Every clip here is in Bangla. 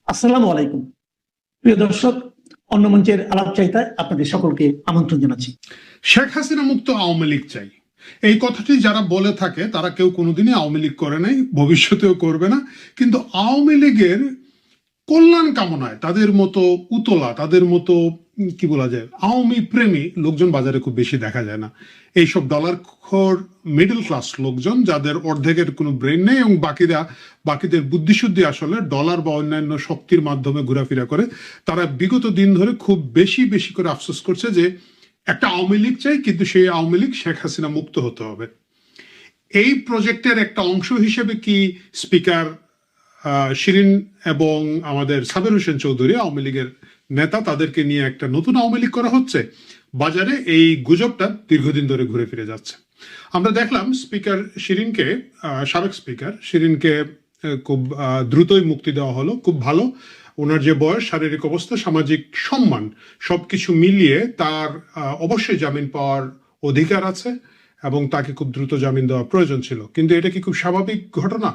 আসসালামু আলাইকুম। প্রিয় দর্শক, অন্য মঞ্চের আলাপ চাইতায় আপনাদের সকলকে আমন্ত্রণ জানাচ্ছি। শেখ হাসিনা মুক্ত আওয়ামী লীগ চাই, এই কথাটি যারা বলে থাকে তারা কেউ কোনোদিনই আওয়ামী লীগ করে নাই, ভবিষ্যতেও করবে না। কিন্তু আওয়ামী লীগের কল্যাণ কামনায় তাদের মতো উতলা, তাদের মতো কি বলা যায়, আওয়ামী প্রেমী লোকজন বাজারে খুব বেশি দেখা যায় না। এইসব ডলারখোর মিডল ক্লাস লোকজন, যাদের অর্ধেকের কোনো ব্রেন নেই এবং বাকিদের বুদ্ধিশুদ্ধি আসলে ডলার বা অন্যান্য শক্তির মাধ্যমে ঘোরাফেরা করে, তারা বিগত দিন ধরে খুব বেশি বেশি করে আফসোস করছে যে একটা আওয়ামী লীগ চাই, কিন্তু সেই আওয়ামী লীগ শেখ হাসিনা মুক্ত হতে হবে। এই প্রজেক্টের একটা অংশ হিসেবে কি স্পিকার শিরিন এবং আমাদের সাবের হোসেন চৌধুরী, আওয়ামী লীগের নেতা, তাদেরকে নিয়ে একটা নতুন আওয়ামী লীগ করা হচ্ছে? বাজারে এই গুজবটা দীর্ঘদিন ধরে ঘুরে ফিরে যাচ্ছে। আমরা দেখলাম স্পিকার শিরিনকে, সাবেক স্পিকার শিরিনকে খুব দ্রুতই মুক্তি দেওয়া হলো। খুব ভালো। ওনার যে বয়স, শারীরিক অবস্থা, সামাজিক সম্মান সবকিছু মিলিয়ে তার অবশ্যই জামিন পাওয়ার অধিকার আছে এবং তাকে খুব দ্রুত জামিন দেওয়া প্রয়োজন ছিল। কিন্তু এটা কি খুব স্বাভাবিক ঘটনা?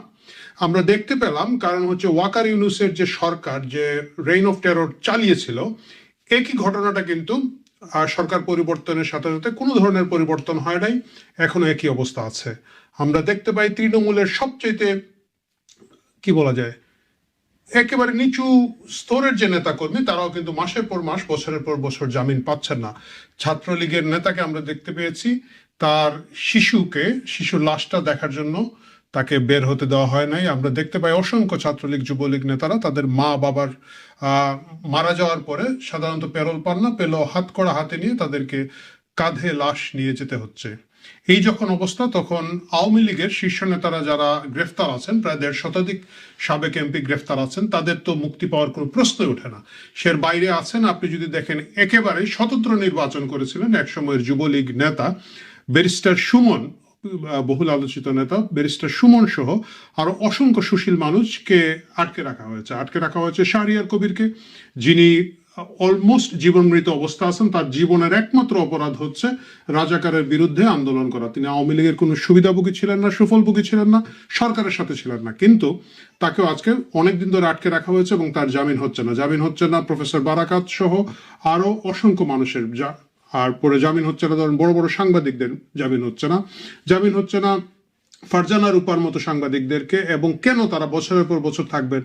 আমরা দেখতে পেলাম, কারণ হচ্ছে ওয়াকার ইউনুসের যে সরকার যে রেইন অফ টেরর চালিয়েছিল, একই ঘটনাটা কিন্তু সরকার পরিবর্তনের সাথে সাথে কোনো ধরনের পরিবর্তন হয় নাই, এখনো একই অবস্থা আছে। আমরা দেখতে পাই তৃণমূলের সবচেয়ে কি বলা যায়, একেবারে নিচু স্তরের যে নেতাকর্মী, তারাও কিন্তু মাসের পর মাস, বছরের পর বছর জামিন পাচ্ছেন না। ছাত্রলীগের নেতাকে আমরা দেখতে পেয়েছি, তার শিশুর লাশটা দেখার জন্য তাকে বের হতে দেওয়া হয় নাই। আমরা দেখতে পাই অসংখ্য ছাত্রলীগ, যুবলীগ নেতারা তাদের মা বাবার মারা যাওয়ার পরে সাধারণত পেরোল পান না, পেলেও হাত কড়া হাতে নিয়ে তাদেরকে কাঁধে লাশ নিয়ে যেতে হচ্ছে। এই যখন অবস্থা, তখন আওয়ামী লীগের শীর্ষ নেতারা যারা গ্রেফতার আছেন, প্রায় 1.5 শতাধিক সাবেক এমপি গ্রেফতার আছেন, তাদের তো মুক্তি পাওয়ার কোনো প্রশ্নই ওঠে না। সের বাইরে আছেন, আপনি যদি দেখেন, একেবারেই স্বতন্ত্র নির্বাচন করেছিলেন একসময়ের যুবলীগ নেতা ব্যারিস্টার সুমন, বহুল আলোচিত নেতা ব্যারিস্টার সুমন সহ আরো অসংখ্য সুশীল মানুষকে আটকে রাখা হয়েছে। শাহরিয়ার কবিরকে, যিনি অলমোস্ট জীবনমৃত অবস্থা আছেন, তার জীবনের একমাত্র অপরাধ হচ্ছে রাজাকারের বিরুদ্ধে আন্দোলন করা। তিনি আওয়ামী লীগের কোনো সুবিধাভোগী ছিলেন না, সুফলভোগী ছিলেন না, সরকারের সাথে ছিলেন না, কিন্তু তাকেও আজকে অনেকদিন ধরে আটকে রাখা হয়েছে এবং তার জামিন হচ্ছে না। প্রফেসর বারাকাত সহ আরো অসংখ্য মানুষের আর পরে জামিন হচ্ছে না। ধরেন বড় বড় সাংবাদিকদের জামিন হচ্ছে না ফারজানা রূপার মতো সাংবাদিকদেরকে। এবং কেন তারা বছরের পর বছর থাকবেন,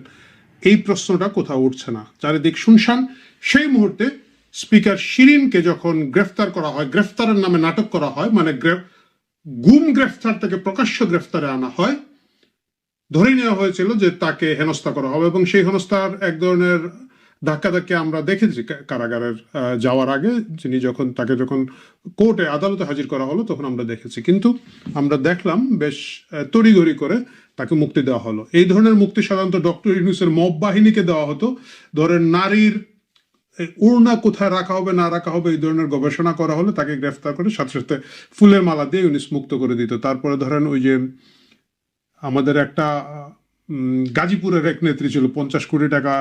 এই প্রশ্নটা কোথাও উঠছে না। চারিদিক শুনশান। সেই মুহূর্তে স্পিকার শিরিনকে যখন গ্রেফতার করা হয়, গ্রেফতারের নামে নাটক করা হয়, মানে গুম গ্রেফতার থেকে প্রকাশ্য গ্রেফতারে আনা হয়, ধরে নেওয়া হয়েছিল যে তাকে হেনস্থা করা হবে। এবং সেই হেনস্থার এক ধরনের ধাক্কাধাক্কি আমরা দেখেছি কারাগারের যাওয়ার আগে, তাকে যখন কোর্টে, আদালতে হাজির করা হলো, তখন আমরা দেখেছি। কিন্তু আমরা দেখলাম বেশ তড়িঘড়ি করে তাকে মুক্তি দেওয়া হলো। এই ধরনের মুক্তি সাধারণত ডক্টর ইউনূসের মব বাহিনীকে দেওয়া হতো। ধরেন নারীর ওড়না কোথায় রাখা হবে না রাখা হবে, এই ধরনের গবেষণা করা হলে তাকে গ্রেফতার করে সাথে সাথে ফুলের মালা দিয়ে ইউনূস মুক্ত করে দিত। তারপরে ধরেন ওই যে আমাদের একটা গাজীপুরের এক নেত্রী ছিল, 50 কোটি টাকা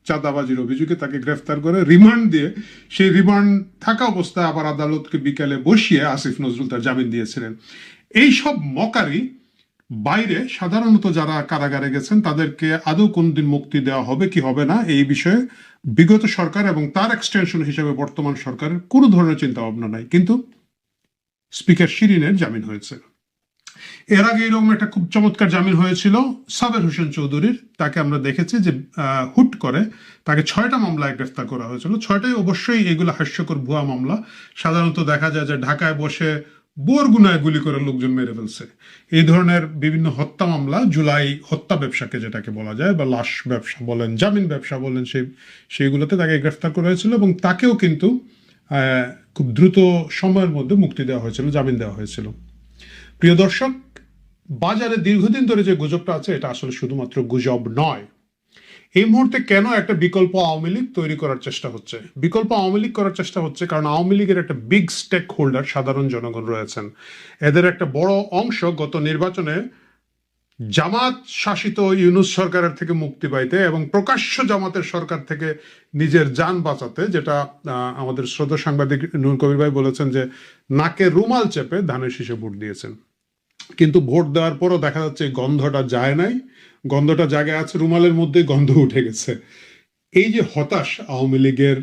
চাঁদাবাজির অভিযোগে তাকে গ্রেফতার করে রিমান্ড দিয়ে, সেই রিমান্ড থাকা অবস্থায় আবার আদালতকে বিকালে বসিয়ে আসিফ নজরুল তার জামিন দিয়েছিলেন। এইসব মকারি বাইরে সাধারণত যারা কারাগারে গেছেন তাদেরকে আদৌ কোনদিন মুক্তি দেওয়া হবে কি হবে না, এই বিষয়ে বিগত সরকার এবং তার এক্সটেনশন হিসেবে বর্তমান সরকারের কোনো ধরনের চিন্তা ভাবনা নাই। কিন্তু স্পিকার শিরিনের জামিন হয়েছে। এর আগে এরকম একটা খুব চমৎকার জামিন হয়েছিল সাবের হোসেন চৌধুরীর। তাকে আমরা দেখেছি যে হুট করে তাকে 6টা মামলায় গ্রেফতার করা হয়েছিল। 6টাই অবশ্যই এগুলো হাস্যকর ভুয়া মামলা। সাধারণত দেখা যায় যে ঢাকায় বসে বোরগুনায় গুলি করে লোকজন মেরে ফেলছে। এই ধরনের বিভিন্ন হত্যা মামলা, জুলাই হত্যা ব্যবসাকে যেটাকে বলা যায়, বা লাশ ব্যবসা বলেন, জামিন ব্যবসা বলেন, সেইগুলোতে তাকে গ্রেফতার করা হয়েছিল এবং তাকেও কিন্তু খুব দ্রুত সময়ের মধ্যে মুক্তি দেওয়া হয়েছিল, জামিন দেওয়া হয়েছিল। প্রিয় দর্শক, বাজারে দীর্ঘদিন ধরে যে গুজবটা আছে, এটা আসলে শুধুমাত্র গুজব নয়। এই মুহূর্তে কেন একটা বিকল্প আওয়ামী লীগ তৈরি করার চেষ্টা হচ্ছে? বিকল্প আওয়ামী লীগ করার চেষ্টা হচ্ছে কারণ আওয়ামী লীগের একটা বিগ স্টেক হোল্ডার সাধারণ জনগণ রয়েছেন। এদের একটা বড় অংশ গত নির্বাচনে জামাত শাসিত ইউনূস সরকারের থেকে মুক্তি পাইতে এবং প্রকাশ্য জামাতের সরকার থেকে নিজের যান বাঁচাতে, যেটা আমাদের শ্রদ্ধা সাংবাদিক নুর কবির ভাই বলেছেন যে নাকে রুমাল চেপে ধানের শীষে ভোট দিয়েছেন। কিন্তু ভোট দেওয়ার পরও দেখা যাচ্ছে গন্ধটা যায় নাই, গন্ধটা জায়গায় আছে, রুমালের মধ্যে গন্ধ উঠে গেছে। এই যে হতাশ আওয়ামী লীগের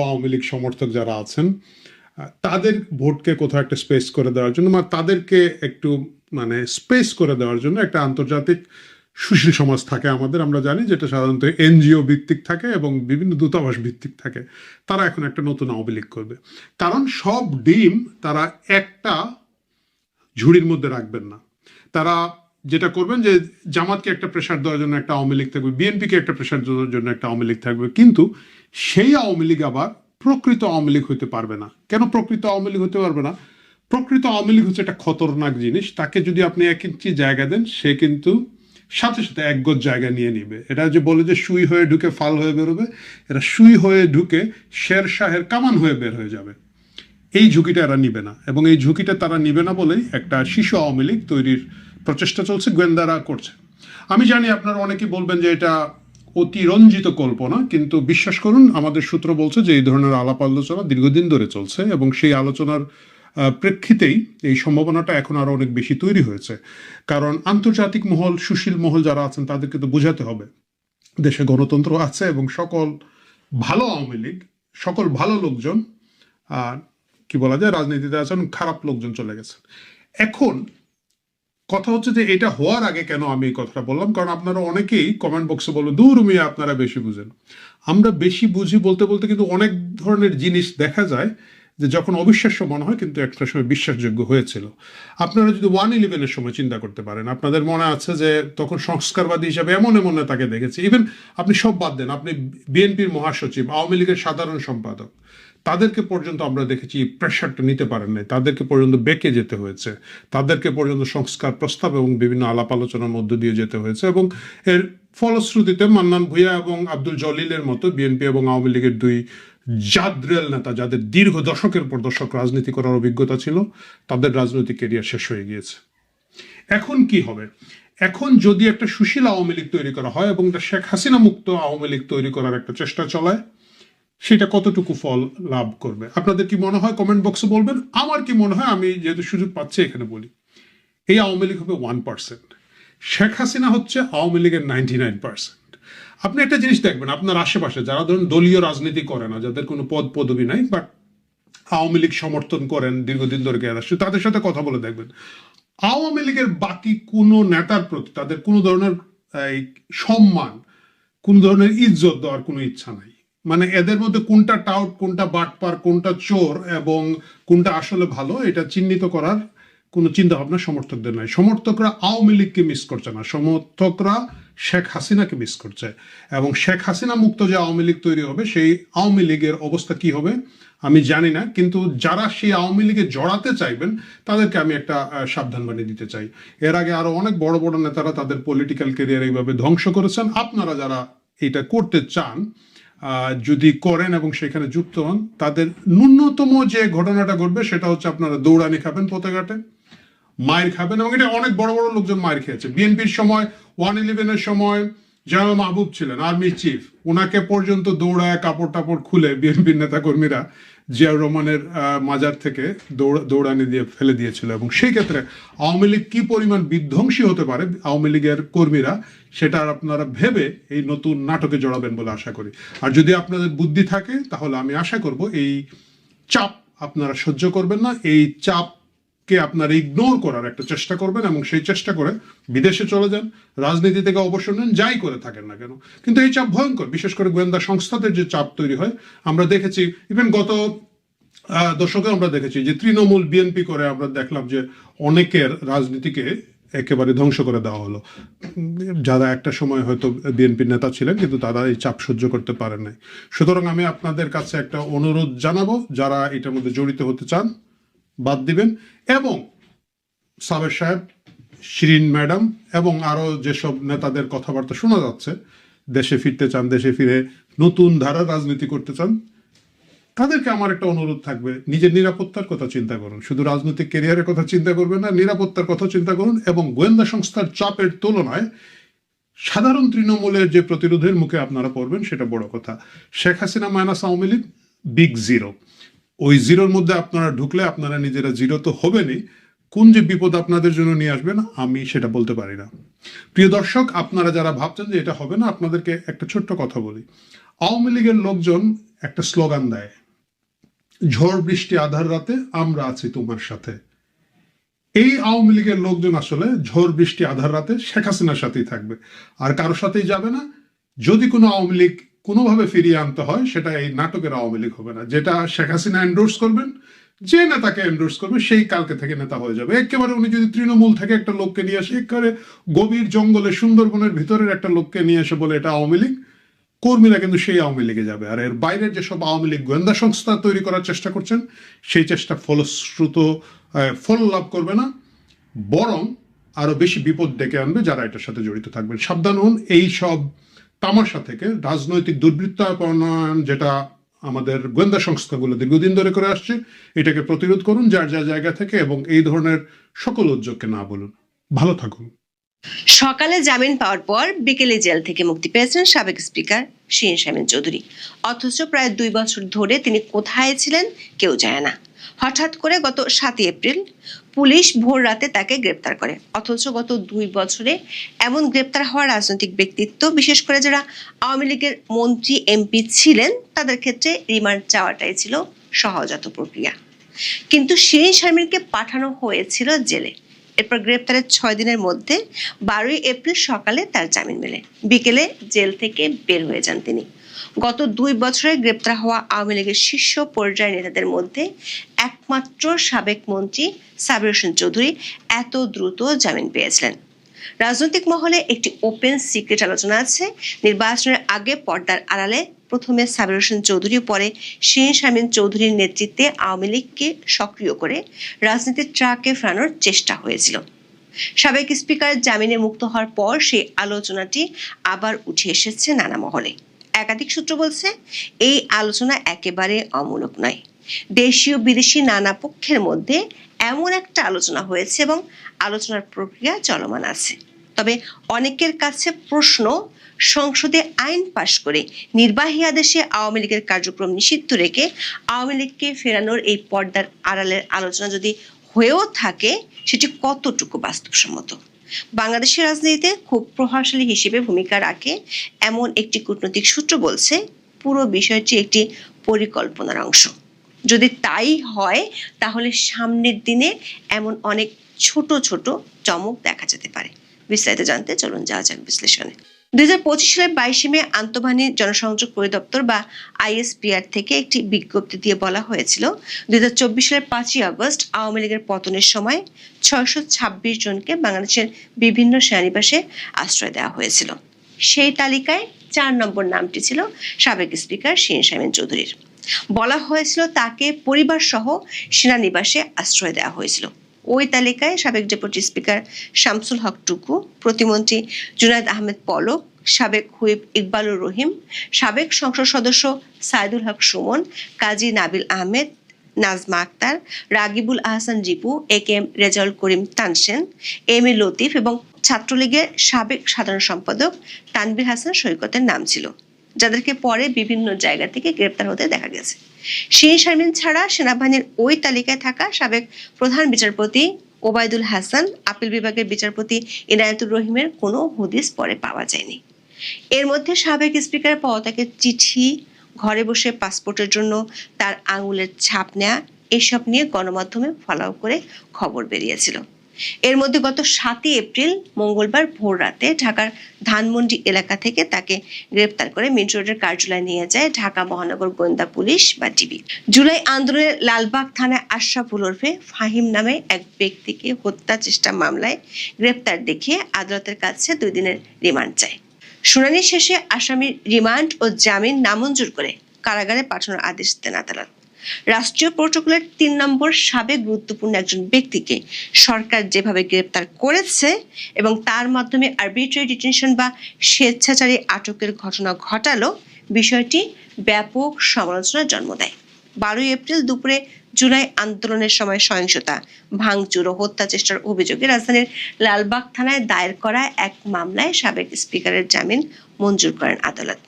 আওয়ামী লীগ সমর্থক যারা আছেন, তাদের ভোটকে কোথাও একটা স্পেস করে দেওয়ার জন্য, মানে তাদেরকে একটু মানে স্পেস করে দেওয়ার জন্য একটা আন্তর্জাতিক সুশীল সমাজ থাকে আমাদের, আমরা জানি, যেটা সাধারণত এনজিও ভিত্তিক থাকে এবং বিভিন্ন দূতাবাস ভিত্তিক থাকে। তারা এখন একটা নতুন আওয়ামী লীগ করবে, কারণ সব ডিম তারা একটা ঝুড়ির মধ্যে রাখবেন না। তারা যেটা করবেন যে জামাতকে একটা প্রেশার দেওয়ার জন্য একটা আওয়ামী লীগ থাকবে, বিএনপিকে একটা প্রেশার দেওয়ার জন্য একটা আওয়ামী লীগ থাকবে, কিন্তু সেই আওয়ামী লীগ আবার প্রকৃত আওয়ামী লীগ হতে পারবে না। কেন প্রকৃত আওয়ামী লীগ হতে পারবে না? প্রকৃত আওয়ামী লীগ হচ্ছে একটা খতরনাক জিনিস। তাকে যদি আপনি 1 ইঞ্চি জায়গা দেন, সে কিন্তু সাথে সাথে 1 গজ জায়গা নিয়ে নিবে। এটা যে বলে যে সুই হয়ে ঢুকে ফাল হয়ে বেরোবে, এটা সুই হয়ে ঢুকে শের শাহের কামান হয়ে বের হয়ে যাবে। এই ঝুঁকিটা এরা নিবে না, এবং এই ঝুঁকিটা তারা নিবে না বলেই একটা শিশু আওয়ামী লীগ তৈরির প্রচেষ্টা চলছে, গোয়েন্দারা করছে। আমি জানি আপনারা অনেকেই বলবেন যে এটা অতিরঞ্জিত কল্পনা, কিন্তু বিশ্বাস করুন, আমাদের সূত্র বলছে যে এই ধরনের আলাপ আলোচনা দীর্ঘদিন ধরে চলছে, এবং সেই আলোচনার প্রেক্ষিতেই এই সম্ভাবনাটা এখন আরো অনেক বেশি তৈরি হয়েছে। কারণ আন্তর্জাতিক মহল, সুশীল মহল যারা আছেন, তাদেরকে তো বোঝাতে হবে দেশে গণতন্ত্র আছে, এবং সকল ভালো আওয়ামী লীগ, সকল ভালো লোকজন কি বলা যায় রাজনীতিতে আছেন, খারাপ লোকজন চলে গেছে। এখন কথা হচ্ছে যে এটা হওয়ার আগে কেন আমি এই কথাটা বললাম, কারণ আপনারা অনেকেই কমেন্ট বক্সে বলবেন দূর মিয়া আপনারা বেশি বুঝেন। আমরা বেশি বুঝি বলতে বলতে কিন্তু অনেক ধরনের জিনিস দেখা যায় যে যখন অবিশ্বাস্য মনে হয়, কিন্তু একটা সময় বিশ্বাসযোগ্য হয়েছিল। আপনারা যদি 1/11-এর সময় চিন্তা করতে পারেন, আপনাদের মনে আছে যে তখন সংস্কারবাদী হিসাবে এমন এমন নেতাকে দেখেছি। ইভেন আপনি সব বাদ দেন, আপনি বিএনপির মহাসচিব, আওয়ামী লীগের সাধারণ সম্পাদক, তাদেরকে পর্যন্ত আমরা দেখেছি প্রেশারটা নিতে পারেন নাই, তাদেরকে পর্যন্ত বেঁকে যেতে হয়েছে, তাদেরকে পর্যন্ত সংস্কার প্রস্তাব এবং বিভিন্ন আলাপ আলোচনার মধ্য দিয়ে যেতে হয়েছে। এবং এর ফলশ্রুতিতে মান্নান ভূঁইয়া এবং আব্দুল জলিলের মতো বিএনপি এবং আওয়ামী লীগের 2 জাদ্রেল নেতা, যাদের দীর্ঘ দশকের পর দশক রাজনীতি করার অভিজ্ঞতা ছিল, তাদের রাজনৈতিক ক্যারিয়ার শেষ হয়ে গিয়েছে। এখন কি হবে? এখন যদি একটা সুশীল আওয়ামী লীগ তৈরি করা হয় এবং একটা শেখ হাসিনা মুক্ত আওয়ামী লীগ তৈরি করার একটা চেষ্টা চলায়, সেটা কতটুকু ফল লাভ করবে? আপনাদের কি মনে হয় কমেন্ট বক্সে বলবেন। আমার কি মনে হয়, আমি যেহেতু সুযোগ পাচ্ছি এখানে বলি, এই আওয়ামী লীগ হবে 1%, শেখ হাসিনা হচ্ছে আওয়ামী লীগের 99%। আপনি একটা জিনিস দেখবেন, আপনার আশেপাশে যারা ধরুন দলীয় রাজনীতি করে না, যাদের কোনো পদ পদবি নাই, বাট আওয়ামী লীগ সমর্থন করেন দীর্ঘদিন ধরে গিয়ে আসছে, তাদের সাথে কথা বলে দেখবেন আওয়ামী লীগের বাকি কোনো নেতার প্রতি তাদের কোনো ধরনের সম্মান, কোন ধরনের ইজ্জত দেওয়ার কোনো ইচ্ছা নাই। মানে এদের মধ্যে কোনটা টাউট, কোনটা বাটপার, কোনটা চোর এবং কোনটা আসলে ভালো, এটা চিহ্নিত করার কোনো চিন্তা ভাবনা সমর্থকদের নাই। সমর্থকরা আওয়ামী লীগকে মিস করছে না, সমর্থকরা শেখ হাসিনাকে মিস করছে। এবং শেখ হাসিনা মুক্ত যে আওয়ামী লীগ তৈরি হবে, সেই আওয়ামী লীগের অবস্থা কি হবে আমি জানি না, কিন্তু যারা সেই আওয়ামী লীগে জড়াতে চাইবেন তাদেরকে আমি একটা সাবধান বাণী দিতে চাই। এর আগে আরো অনেক বড় বড় নেতারা তাদের পলিটিক্যাল ক্যারিয়ার এইভাবে ধ্বংস করেছেন। আপনারা যারা এটা করতে চান, যদি করেন এবং সেখানে যুক্ত হন, তাদের ন্যূনতম যে ঘটনাটা ঘটবে সেটা হচ্ছে আপনারা দৌড়ানি খাবেন, পথেঘাটে মায়ের খাবেন। এবং এটা অনেক বড় বড় লোকজন মায়ের খেয়েছে। বিএনপির সময় 1/11-এর সময় জেনারেল মাহবুব ছিলেন আর্মি চিফ, ওনাকে পর্যন্ত দৌড়ায় কাপড় টাপড় খুলে বিএনপির নেতা কর্মীরা জিয়াউর রহমানের মাজার থেকে দৌড়ানি দিয়ে ফেলে দিয়েছিল। এবং সেই ক্ষেত্রে আওয়ামী লীগ কি পরিমাণ বিধ্বংসী হতে পারে আওয়ামী লীগের কর্মীরা, সেটা আপনারা ভেবে এই নতুন নাটকে জড়াবেন বলে আশা করি। আর যদি আপনাদের বুদ্ধি থাকে, তাহলে আমি আশা করব এই চাপ আপনারা সহ্য করবেন না, এই চাপকে আপনারা ইগনোর করার একটা চেষ্টা করবেন, এবং সেই চেষ্টা করে বিদেশে চলে যান, রাজনীতি থেকে অবসর নেন, যাই করে থাকেন না কেন। কিন্তু এই চাপ ভয়ঙ্কর, বিশেষ করে গোয়েন্দা সংস্থাদের যে চাপ তৈরি হয়। আমরা দেখেছি ইভেন গত দশকে আমরা দেখেছি যে তৃণমূল বিএনপি করে আমরা দেখলাম যে অনেকের রাজনীতিকে একেবারে ধ্বংস করে দেওয়া হলো, যারা একটা সময় হয়তো বিএনপির নেতা ছিলেন, কিন্তু তারা এই চাপ সহ্য করতে পারেন নাই। সুতরাং আমি আপনাদের কাছে একটা অনুরোধ জানাবো, যারা এটার মধ্যে জড়িত হতে চান বাদ দিবেন। এবং সাবের সাহেব, শিরিন ম্যাডাম এবং আরো যেসব নেতাদের কথাবার্তা শোনা যাচ্ছে, দেশে ফিরতে চান, দেশে ফিরে নতুন ধারার রাজনীতি করতে চান, তাদেরকে আমার একটা অনুরোধ থাকবে, নিজের নিরাপত্তার কথা চিন্তা করুন। শুধু রাজনৈতিক ক্যারিয়ারের কথা চিন্তা করবেন না, নিরাপত্তার কথা চিন্তা করুন। এবং গোয়েন্দা সংস্থার চাপের তুলনায় সাধারণ তৃণমূলের যে প্রতিরোধের মুখে আপনারা পড়বেন, সেটা বড় কথা। Sheikh Hasina minus Awami League big zero. ওই জিরোর মধ্যে আপনারা ঢুকলে আপনারা নিজেরা জিরো তো হবেনই, কোন যে বিপদ আপনাদের জন্য নিয়ে আসবেন আমি সেটা বলতে পারি না। প্রিয় দর্শক, আপনারা যারা ভাবছেন যে এটা হবে না, আপনাদেরকে একটা ছোট্ট কথা বলি। আওয়ামী লীগের লোকজন একটা স্লোগান দেয়, ঝড় বৃষ্টি আধার রাতে আমরা আছি তোমার সাথে। এই আওয়ামী লীগের লোকজন আসলে ঝড় বৃষ্টি আধার রাতে শেখ হাসিনার সাথেই থাকবে, আর কারোর সাথেই যাবে না। যদি কোনো আওয়ামী লীগ কোনোভাবে ফিরিয়ে আনতে হয়, সেটা এই নাটকের আওয়ামী লীগ হবে না। যেটা শেখ হাসিনা এন্ডোর্স করবেন, যে নেতাকে এন্ডোর্স করবে সেই কালকে থেকে নেতা হয়ে যাবে। একেবারে উনি যদি তৃণমূল থেকে একটা লোককে নিয়ে আসে, একেবারে গভীর জঙ্গলে সুন্দরবনের ভিতরের একটা লোককে নিয়ে এসে বলে এটা আওয়ামী লীগ, কর্মীরা কিন্তু সেই আওয়ামী লীগে যাবে। আর এর বাইরের যেসব আওয়ামী লীগ গোয়েন্দা সংস্থা তৈরি করার চেষ্টা করছেন, সেই চেষ্টা ফল লাভ করবে না, বরং আরো বেশি বিপদ ডেকে আনবে যারা এটার সাথে জড়িত থাকবেন। সাবধান হন এই সব তামাশা থেকে। রাজনৈতিক দুর্বৃত্তায়ন যেটা আমাদের গোয়েন্দা সংস্থাগুলো দীর্ঘদিন ধরে করে আসছে, এটাকে প্রতিরোধ করুন যার যার জায়গা থেকে, এবং এই ধরনের সকল উদ্যোগকে না বলুন। ভালো থাকুন। সকালে জামিন পাওয়ার পর বিকেলে জেল থেকে মুক্তি পেয়েছেন সাবেক স্পিকার শিরীন শারমিন চৌধুরী। অথচ প্রায় 2 বছর ধরে তিনি কোথায় ছিলেন কেউ জানে না। হঠাৎ করে গত 7 এপ্রিল পুলিশ ভোর রাতে তাকে গ্রেপ্তার করে। অথচ গত 2 বছরে এমন গ্রেপ্তার হওয়া রাজনৈতিক ব্যক্তিত্ব, বিশেষ করে যারা আওয়ামী লীগের মন্ত্রী এমপি ছিলেন, তাদের ক্ষেত্রে রিমান্ড চাওয়াটাই ছিল সহজাত প্রক্রিয়া। কিন্তু শিরীন শারমিনকে পাঠানো হয়েছিল জেলে। এরপর গ্রেপ্তারের 6 দিনের মধ্যে 12 এপ্রিল সকালে তার জামিন মেলে। বিকেলে জেল থেকে বের হয়ে যান তিনি। গত 2 বছরে গ্রেপ্তার হওয়া আওয়ামী লীগের শীর্ষ পর্যায়ের নেতাদের মধ্যে একমাত্র সাবেক মন্ত্রী সাবির হোসেন চৌধুরী এত দ্রুত জামিন পেয়েছিলেন। রাজনৈতিক মহলে একটি ওপেন সিক্রেট আলোচনা আছে, নির্বাচনের আগে পর্দার আড়ালে প্রথমে সাবির হোসেন চৌধুরী, পরে শিরীন শারমিন চৌধুরীর নেতৃত্বে আওয়ামী লীগকে সক্রিয় করে রাজনীতির ট্রাকে ফেরানোর চেষ্টা হয়েছিল। সাবেক স্পিকার জামিনে মুক্ত হওয়ার পর সেই আলোচনাটি আবার উঠে এসেছে নানা মহলে। একাধিক সূত্র বলছে এই আলোচনা একেবারে অমূলক নয়। দেশীয় বিদেশি নানা পক্ষের মধ্যে এমন একটা আলোচনা হয়েছে এবং আলোচনার প্রক্রিয়া চলমান আছে। তবে অনেকের কাছে প্রশ্ন, সংসদে আইন পাশ করে নির্বাহী আদেশে আওয়ামী লীগের কার্যক্রম নিষিদ্ধ রেখে আওয়ামী লীগকে ফেরানোর এই পর্দার আড়ালের আলোচনা যদি হয়েও থাকে, সেটি কতটুকু বাস্তবসম্মত। বাংলাদেশের রাজনীতিতে খুব প্রভাবশালী হিসেবে ভূমিকা রাখে এমন একটি কূটনৈতিক সূত্র বলছে, পুরো বিষয়টি একটি পরিকল্পনার অংশ। যদি তাই হয়, তাহলে সামনের দিনে এমন অনেক ছোট ছোট চমক দেখা যেতে পারে। বিস্তারিত জানতে চলুন যাওয়া যাক বিশ্লেষণে। 2025 সালের 22 মে আন্তঃবাহিনী জনসংযোগ পরিদপ্তর বা ISPR থেকে একটি বিজ্ঞপ্তি দিয়ে বলা হয়েছিল, 2024 সালের 5 আগস্ট আওয়ামী লীগের পতনের সময় 626 জনকে বাংলাদেশের বিভিন্ন সেনানিবাসে আশ্রয় দেওয়া হয়েছিল। সেই তালিকায় 4 নম্বর নামটি ছিল সাবেক স্পিকার শিরীন শারমিন চৌধুরীর। বলা হয়েছিল তাকে পরিবার সহ সেনানিবাসে আশ্রয় দেওয়া হয়েছিল। ওই তালিকায় সাবেক ডেপুটি স্পিকার শামসুল হক টুকু, প্রতিমন্ত্রী জুনায়েদ আহমেদ পলক, সাবেক হুইপ ইকবালুর রহিম, সাবেক সংসদ সদস্য সাইদুল হক সুমন, কাজী নাবিল আহমেদ, নাজমা আক্তার, রাগিবুল আহসান রিপু, AKM রেজাউল করিম তানসেন, MA লতিফ এবং ছাত্রলীগের সাবেক সাধারণ সম্পাদক তানভীর হাসান সৈকতের নাম ছিল, যাদেরকে পরে বিভিন্ন জায়গা থেকে গ্রেপ্তার হতে দেখা গেছে। শিরীন শারমিন ছাড়া সেনাবাহিনীর ওই তালিকায় থাকা সাবেক প্রধান বিচারপতি ওবায়দুল হাসান, আপিল বিভাগের বিচারপতি ইনায়েতুর রহিমের কোনো হদিস পরে পাওয়া যায়নি। এর মধ্যে সাবেক স্পিকার পদত্যাগের চিঠি, ঘরে বসে পাসপোর্টের জন্য তার আঙুলের ছাপ নেয়া, এসব নিয়ে গণমাধ্যমে ফলাও করে খবর বেরিয়েছিল। এর মধ্যে গত 7 এপ্রিল মঙ্গলবার ভোর রাতে ঢাকার ধানমন্ডি এলাকা থেকে তাকে গ্রেপ্তার করে মিন্ট রোডের কার্যালয়ে নিয়ে যায় ঢাকা মহানগর গোয়েন্দা পুলিশ বা ডিবি। জুলাই আন্দোলনের লালবাগ থানায় আশরাফুল ওরফে ফাহিম নামে এক ব্যক্তিকে হত্যা চেষ্টা মামলায় গ্রেপ্তার দেখিয়ে আদালতের কাছে 2 দিনের রিমান্ড চায়। শুনানি শেষে আসামির রিমান্ড ও জামিন নামঞ্জুর করে কারাগারে পাঠানোর আদেশ দেন আদালত। রাষ্ট্রীয় প্রোটোকলের 3 নম্বর সাবেক গুরুত্বপূর্ণ একজন ব্যক্তিকে সরকার যেভাবে গ্রেপ্তার করেছে এবং তার মাধ্যমে আরবিট্রারি ডিটেনশন বা স্বেচ্ছাচারী আটকের ঘটনা ঘটালো, বিষয়টি ব্যাপক সমালোচনার জন্ম দেয়। 12 এপ্রিল দুপুরে জুলাই আন্দোলনের সময় সহিংসতা, ভাঙচুর ও হত্যা চেষ্টার অভিযোগে রাজধানীর লালবাগ থানায় দায়ের করা এক মামলায় সাবেক স্পিকারের জামিন মঞ্জুর করেন আদালত।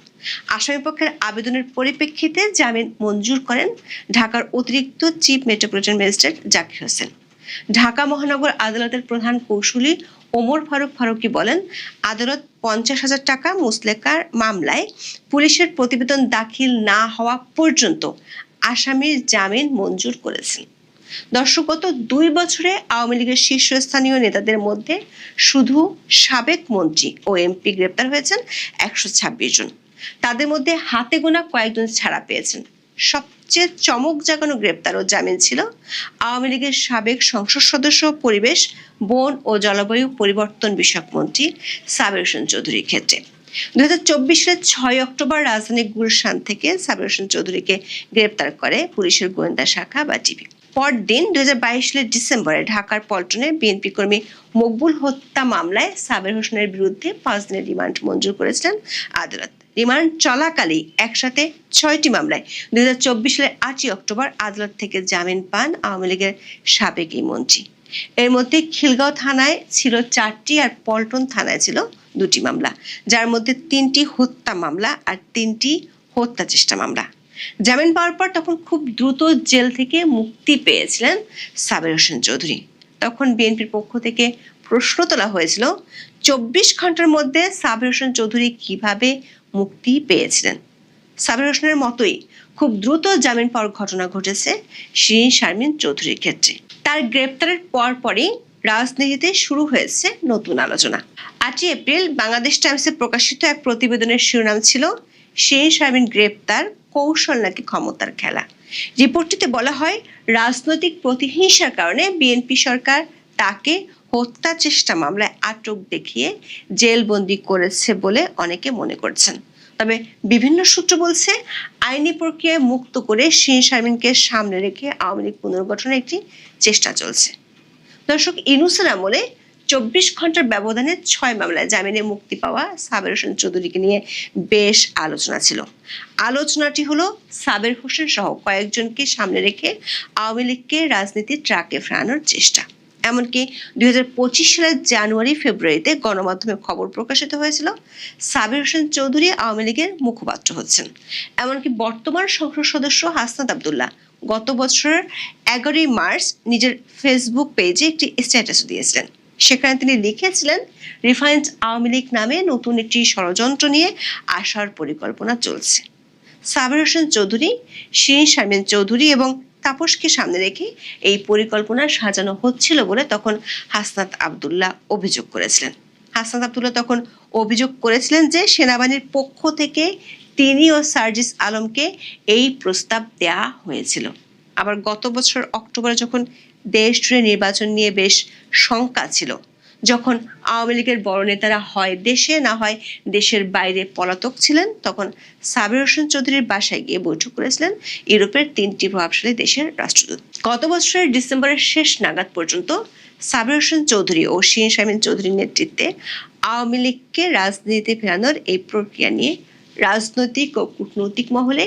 আসামিপক্ষের আবেদনের পরিপ্রেক্ষিতে জামিন মঞ্জুর করেন ঢাকার অতিরিক্ত chief metropolitan magistrate Zakir Hossain. Dhaka মহানগর আদালতের প্রধান কৌঁসুলি ওমর ফারুক ফারুকী বলেন, আদালত 50,000 টাকা মুচলেকার মামলায় পুলিশের প্রতিবেদন দাখিল না হওয়া পর্যন্ত আসামির জামিন মঞ্জুর করেছেন। দর্শক, গত 2 বছরে আওয়ামী লীগের শীর্ষস্থানীয় নেতাদের মধ্যে শুধু সাবেক মন্ত্রী ও এমপি গ্রেপ্তার হয়েছেন 126 জন। তাদের মধ্যে হাতে গোনা কয়েকজন ছাড়া পেয়েছেন। সবচেয়ে চমক জাগানো গ্রেপ্তার ও জামিন ছিল আওয়ামী লীগের সাবেক সংসদ সদস্য, পরিবেশ, বন ও জলবায়ু পরিবর্তন বিষয়ক মন্ত্রী সাবের হোসেন চৌধুরীর ক্ষেত্রে। 2024 সালের 6 অক্টোবর রাজধানী গুলশান থেকে সাবের হোসেন চৌধুরীকে গ্রেপ্তার করে পুলিশের গোয়েন্দা শাখা বা ডিবি। পরদিন 2022 সালের ডিসেম্বরে ঢাকার পল্টনে বিএনপি কর্মী মকবুল হত্যা মামলায় সাবের হোসেনের বিরুদ্ধে 5 দিনের রিমান্ড মঞ্জুর করেছিলেন আদালত। রিমান্ড চলাকালেই একসাথে 6টি মামলায় 2024 সালের 8 অক্টোবর আদালত থেকে জামিন পান আওয়ামী লীগের সাবেক এই মন্ত্রী। এর মধ্যে খিলগাঁও থানায় ছিল 4টি আর পল্টন থানায় ছিল 2টি মামলা, যার মধ্যে 3টি হত্যা মামলা আর 3টি হত্যা চেষ্টা মামলা। জামিন পাওয়ার পর তখন খুব দ্রুত জেল থেকে মুক্তি পেয়েছিলেন সাবের হোসেন চৌধুরী। তখন বিএনপির পক্ষ থেকে প্রশ্ন তোলা হয়েছিল, 24 ঘন্টার মধ্যে সাবের হোসেন চৌধুরী কিভাবে মুক্তি পেয়েছিলেন। সাবের হোসেনের মতোই খুব দ্রুত জামিন পাওয়ার ঘটনা ঘটেছে শিরীন শারমিন চৌধুরীর ক্ষেত্রে। তার গ্রেপ্তারের পরপরই রাজনীতিতে শুরু হয়েছে নতুন আলোচনা। 8 এপ্রিল বাংলাদেশ টাইমসে প্রকাশিত এক প্রতিবেদনের শিরোনাম ছিল, শিরীন শারমিন গ্রেপ্তার, কৌশল নাকি ক্ষমতার খেলা। রিপোর্টটিতে বলা হয়, রাজনৈতিক প্রতিহিংসার কারণে বিএনপি সরকার তাকে হত্যা চেষ্টা মামলায় আটক দেখিয়ে জেলবন্দি করেছে বলে অনেকে মনে করছেন। তবে বিভিন্ন সূত্র বলছে, আইনি প্রক্রিয়ায় মুক্ত করে শিরীন শারমিনকে সামনে রেখে আওয়ামী লীগ পুনর্গঠনের একটি চেষ্টা চলছে। দর্শক, ইউনূসের আমলে 24 ঘন্টার ব্যবধানে 6 মামলায় জামিনে মুক্তি পাওয়া সাবের হোসেন চৌধুরীকে নিয়ে বেশ আলোচনা ছিল। আলোচনাটি হলো সাবের হোসেন সহ কয়েকজনকে সামনে রেখে আওয়ামী লীগকে রাজনীতির ট্রাকে ফেরানোর চেষ্টা। এমনকি 2025 সালের জানুয়ারি ফেব্রুয়ারিতে গণমাধ্যমে খবর প্রকাশিত হয়েছিল, সাবের হোসেন চৌধুরী আওয়ামী লীগের মুখপাত্র হচ্ছেন। এমনকি বর্তমান সংসদ সদস্য হাসনাত আব্দুল্লাহ গত বছরের 11 মার্চ নিজের ফেসবুক পেজে একটি স্ট্যাটাস দিয়েছিলেন। সেখানে তিনি লিখেছিলেন, রিফাইন্ড আওয়ামী লীগ নামে নতুন একটি ষড়যন্ত্র নিয়ে আসার পরিকল্পনা চলছে। সাবের হোসেন চৌধুরী, শিরীন শারমিন চৌধুরী এবং তাপসকে সামনে রেখে এই পরিকল্পনা সাজানো হচ্ছিল বলে তখন হাসনাত আব্দুল্লাহ অভিযোগ করেছিলেন। হাসনাত আব্দুল্লাহ তখন অভিযোগ করেছিলেন যে সেনাবাহিনীর পক্ষ থেকে তিনি ও সার্জিস আলমকে এই প্রস্তাব দেয়া হয়েছিল। আবার গত বছর অক্টোবরে যখন দেশ জুড়ে নির্বাচন নিয়ে বেশ শঙ্কা ছিল, যখন আওয়ামী লীগের বড় নেতারা হয় দেশে না হয় দেশের বাইরে পলাতক ছিলেন, তখন সাবের হোসেন চৌধুরীর বাসায় গিয়ে বৈঠক করেছিলেন ইউরোপের 3টি প্রভাবশালী দেশের রাষ্ট্রদূত। গত বছরের ডিসেম্বরের শেষ নাগাদ পর্যন্ত সাবের হোসেন চৌধুরী ও শিরীন শারমিন চৌধুরীর নেতৃত্বে আওয়ামী লীগকে রাজনীতিতে ফেরানোর এই প্রক্রিয়া নিয়ে রাজনৈতিক ও কূটনৈতিক মহলে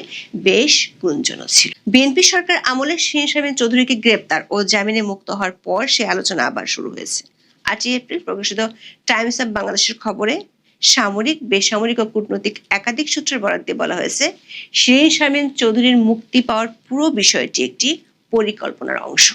বেশ গুঞ্জন ছিল। বিএনপি সরকার আমলে শিরীন শারমিন চৌধুরীকে গ্রেপ্তার ও জামিনে মুক্ত হওয়ার পর সে আলোচনা আবার শুরু হয়েছে। 8 এপ্রিল প্রকাশিত টাইমস অব বাংলাদেশের খবরে সামরিক, বেসামরিক ও কূটনৈতিক একাধিক সূত্রের বরাত দিয়ে বলা হয়েছে, শিরীন শারমিন চৌধুরীর মুক্তি পাওয়ার পুরো বিষয়টি একটি পরিকল্পনার অংশ।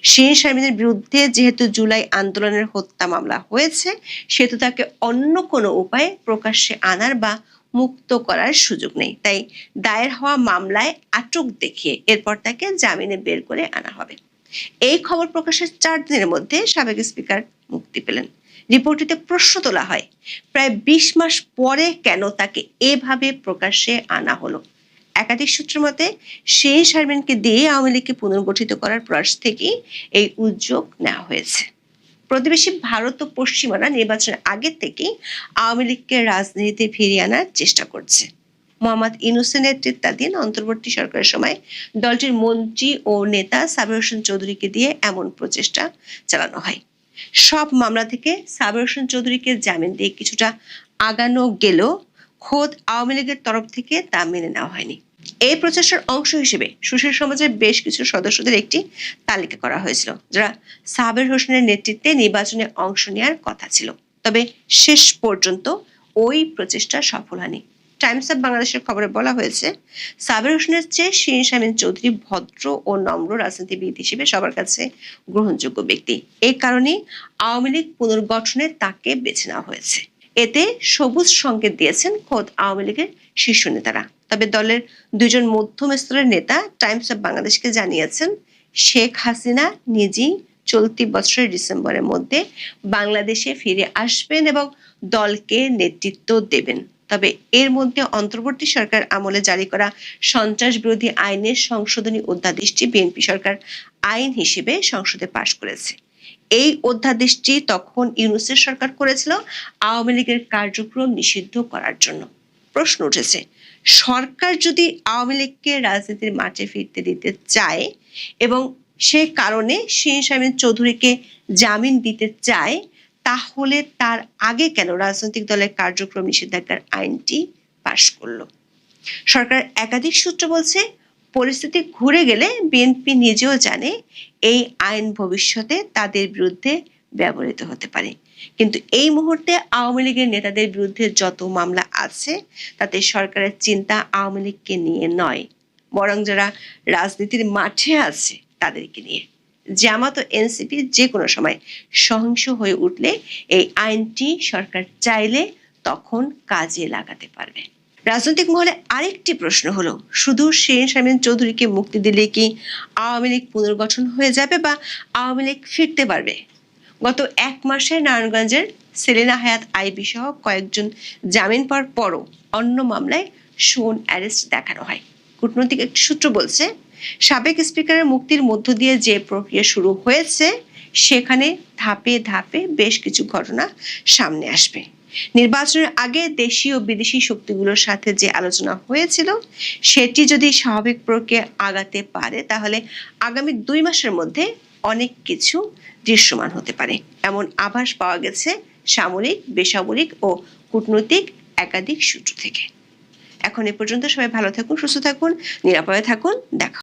শিরীন শারমিনের বিরুদ্ধে যেহেতু জুলাই আন্দোলনের হত্যা মামলা হয়েছে, সেহেতু তাকে অন্য কোনো উপায়ে প্রকাশ্যে আনার বা মুক্ত করার সুযোগ নেই। তাই দায়ের হওয়া মামলায় আটক দেখিয়ে এরপর তাকে জামিনে বের করে আনা হবে। এই খবর প্রকাশের 4 দিনের মধ্যে সাবেক স্পিকার মুক্তি পেলেন। রিপোর্টটিতে প্রশ্ন তোলা হয়, প্রায় 20 মাস পরে কেন তাকে এভাবে প্রকাশ্যে আনা হলো। একাধিক সূত্রের মতে, শিরীন শারমিনকে দিয়ে আওয়ামী লীগকে পুনর্গঠিত করার প্রয়াস থেকেই এই উদ্যোগ নেওয়া হয়েছে। প্রতিবেশী ভারত ও পশ্চিমারা নির্বাচনের আগে থেকেই আওয়ামী লীগকে রাজনীতিতে ফিরিয়ে আনার চেষ্টা করছে। মোহাম্মদ ইউনূসের নেতৃত্বাধীন অন্তর্বর্তী সরকারের সময় দলটির মন্ত্রী ও নেতা সাবের হোসেন চৌধুরীকে দিয়ে এমন প্রচেষ্টা চালানো হয়। সব মামলা থেকে সাবের হোসেন চৌধুরীকে জামিন দিয়ে কিছুটা আগানো গেলেও খোদ আওয়ামী লীগের তরফ থেকে তা মেনে নেওয়া হয়নি। এই প্রচেষ্টার অংশ হিসেবে সুশীল সমাজের বেশ কিছু সদস্যদের একটি তালিকা করা হয়েছিল, যারা সাবের হোসেনের নেতৃত্বে নির্বাচনে অংশ নেওয়ার কথা ছিল। তবে শেষ পর্যন্ত ওই প্রচেষ্টা সফল হয়নি। টাইমস অফ বাংলাদেশের খবরে বলা হয়েছে, সাবের হোসেনের চেয়ে শিরিন শারমিন চৌধুরী ভদ্র ও নম্র রাজনীতিবিদ হিসেবে সবার কাছে গ্রহণযোগ্য ব্যক্তি। এই কারণে আওয়ামী লীগ পুনর্গঠনে তাকে বেছে নেওয়া হয়েছে। এতে সবুজ সংকেত দিয়েছেন খোদ আওয়ামী লীগের শীর্ষ নেতারা। তবে দলের দুজন মধ্যম স্তরের নেতা টাইমস অফ বাংলাদেশকে জানিয়েছেন, শেখ হাসিনা নিজেই চলতি বছরের ডিসেম্বরের মধ্যে বাংলাদেশে ফিরে আসবেন এবং দলকে নেতৃত্ব দেবেন। তবে এর মধ্যে অন্তর্বর্তী সরকার আমলে জারি করা সন্ত্রাস বিরোধী আইনের সংশোধনী অধ্যাদেশটি বিএনপি সরকার আইন হিসেবে সংসদে পাশ করেছে। এই অধ্যাদেশটি তখন ইউনূসের সরকার করেছিল আওয়ামী লীগের কার্যক্রম নিষিদ্ধ করার জন্য। প্রশ্ন উঠেছে, সরকার যদি আওয়ামী লীগকে রাজনীতির মাঠে ফিরতে দিতে চায় এবং সে কারণে শিরিন শারমিন চৌধুরীকে জামিন দিতে চায়, তাহলে তার আগে কেন রাজনৈতিক দলের কার্যক্রম নিষেধাজ্ঞার আইনটি পাশ করলো? সরকার একাধিক সূত্র বলছে, পরিস্থিতি ঘুরে গেলে বিএনপি নিজেও জানে এই আইন ভবিষ্যতে তাদের বিরুদ্ধে ব্যবহৃত হতে পারে। কিন্তু এই মুহূর্তে আওয়ামী লীগের নেতাদের বিরুদ্ধে যত মামলা আছে তাতে সরকারের চিন্তা আওয়ামী লীগকে নিয়ে নয়, বরং যারা রাজনীতির মাঠে আছে তাদেরকে নিয়ে। জামাত ও এনসিপি যে কোনো সময় সহিংস হয়ে উঠলে এই আইনটি সরকার চাইলে তখন কাজে লাগাতে পারবে। রাজনৈতিক মহলে আরেকটি প্রশ্ন হলো, শুধু শিরিন শারমিন চৌধুরীকে মুক্তি দিলে কি আওয়ামী লীগ পুনর্গঠন হয়ে যাবে বা আওয়ামী লীগ ফিরতে পারবে? গত এক মাসে নারায়ণগঞ্জের সেলিনা হায়াৎ আইবি সহ কয়েকজন জামিন পাওয়ার পরও অন্য মামলায় শোন অ্যারেস্ট দেখানো হয়। কূটনৈতিক একটি সূত্র বলছে, সাবেক স্পিকারের মুক্তির মধ্য দিয়ে যে প্রক্রিয়া শুরু হয়েছে সেখানে ধাপে ধাপে বেশ কিছু ঘটনা সামনে আসবে। নির্বাচনের আগে দেশি ও বিদেশি শক্তিগুলোর সাথে যে আলোচনা হয়েছিল সেটি যদি স্বাভাবিক প্রক্রিয়া আগাতে পারে তাহলে আগামী 2 মাসের মধ্যে অনেক কিছু দৃশ্যমান হতে পারে, এমন আভাস পাওয়া গেছে সামরিক, বেসামরিক ও কূটনৈতিক একাধিক সূত্র থেকে। এখন এ পর্যন্ত সবাই ভালো থাকুন, সুস্থ থাকুন, নিরাপদে থাকুন। দেখা